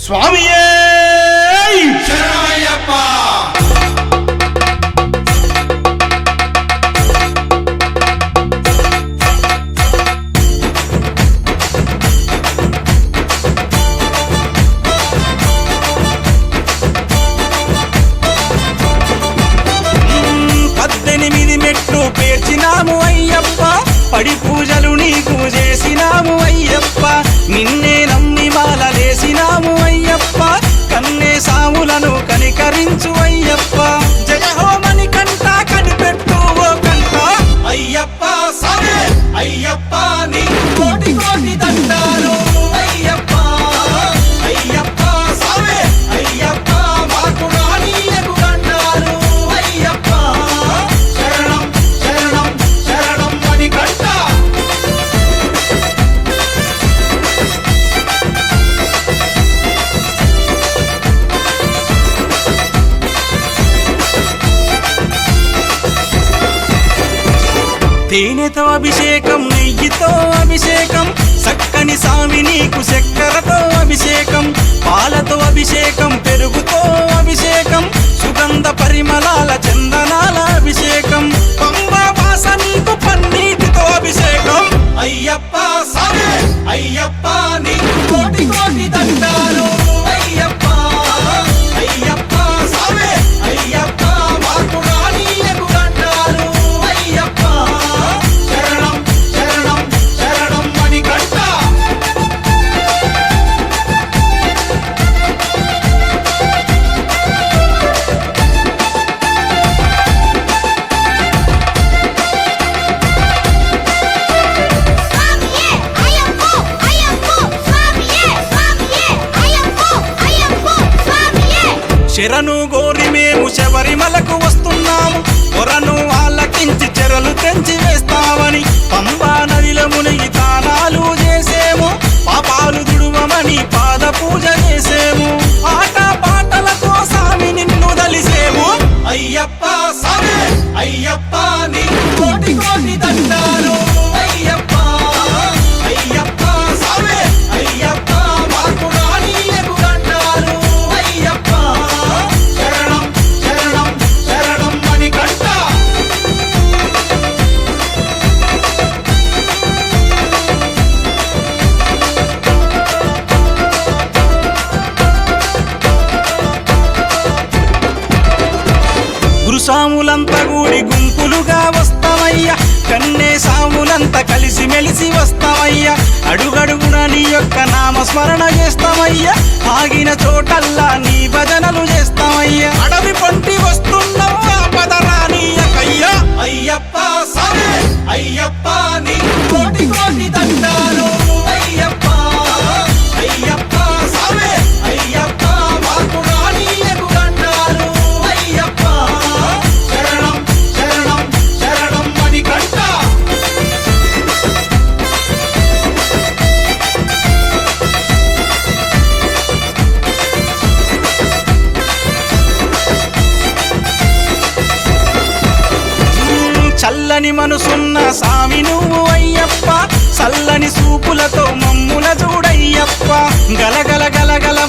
స్వామియే శరణమయ్యప్ప. పేర్చినాము అయ్యప్ప, పడి పూజలు నీకు చేసినాము అయ్యప్ప, నిన్నే నమ్మి మాలలేసినాము అయ్యప్ప, కన్నే సాములను కనికరించు అయ్యప్ప, జయ హోమని కంట కనిపెట్టు ఓ కంట అయ్యప్ప సామే అయ్యప్ప, నీ కోటి కోటి దండాలు అయ్యప్ప అయ్యప్ప సామే అయ్యప్ప, మాకు రానీయకు దండాలు అయ్యప్ప, శరణం శరణం శరణం అని కంట. తేనెతో అభిషేకం, నెయ్యితో అభిషేకం, చక్కని సామి నీకు చక్కెరతో అభిషేకం, పాలతో అభిషేకం, పెరుగుతో అభిషేకం, సుగంధ పరిమళాల చందనాల అభిషేకం, పంబా వాస నీకు పన్నీటితో అభిషేకం అయ్యప్ప సామే అయ్యప్ప, నీకు కోటి కోటి దండాలు అయ్యప్ప అయ్యప్ప సామే అయ్యప్ప, మాకు రానీయకు దండాలు అయ్యప్ప, శరణం శరణం శరణం అని కంట. శరణు గోరి మేము శబరిమలకు వస్తున్నాము, కొరను ఆలకించి చెరలు తెంచి వేస్తామని, పంబా నదిలో మునిగి తానాలు చేసేము, పాపాలు దుడుమని పాద పూజ చేసేము, ఆట పాటలతో సామి నిన్ను దలిసేము అయ్యప్ప సామే అయ్యప్ప, నీ కోటి కోటి దండాలు అయ్యప్ప అయ్యప్ప సామే అయ్యప్ప, మాకు రానీయకు దండాలు అయ్యప్ప, శరణం శరణం శరణం అని కంట. గురుసాములంతా కూడి గుంపులుగా వస్తామయ్యా, కన్నే సాములంతా కలిసి మెలిసి వస్తామయ్యా, అడుగడుగున నీ యొక్క నామస్మరణ చేస్తామయ్యా, ఆగిన చోటల్లా నీ భజనలు చేస్తామయ్యా, అడవి పొంటి వస్తున్నావా పదరానీయకయ్యా అయ్యప్ప సామే అయ్యప్ప, నీ కోటి కోటి దండాలు అయ్యప్ప అయ్యప్ప సామే అయ్యప్ప, మాకు రానీయకు దండాలు అయ్యప్ప, శరణం శరణం శరణం అని కంట. చల్లని మనసున్న సామి నువ్వు అయ్యప్ప, చల్లని సూపులతో మమ్ముల చూడయ్యప్ప, గలగల గలగల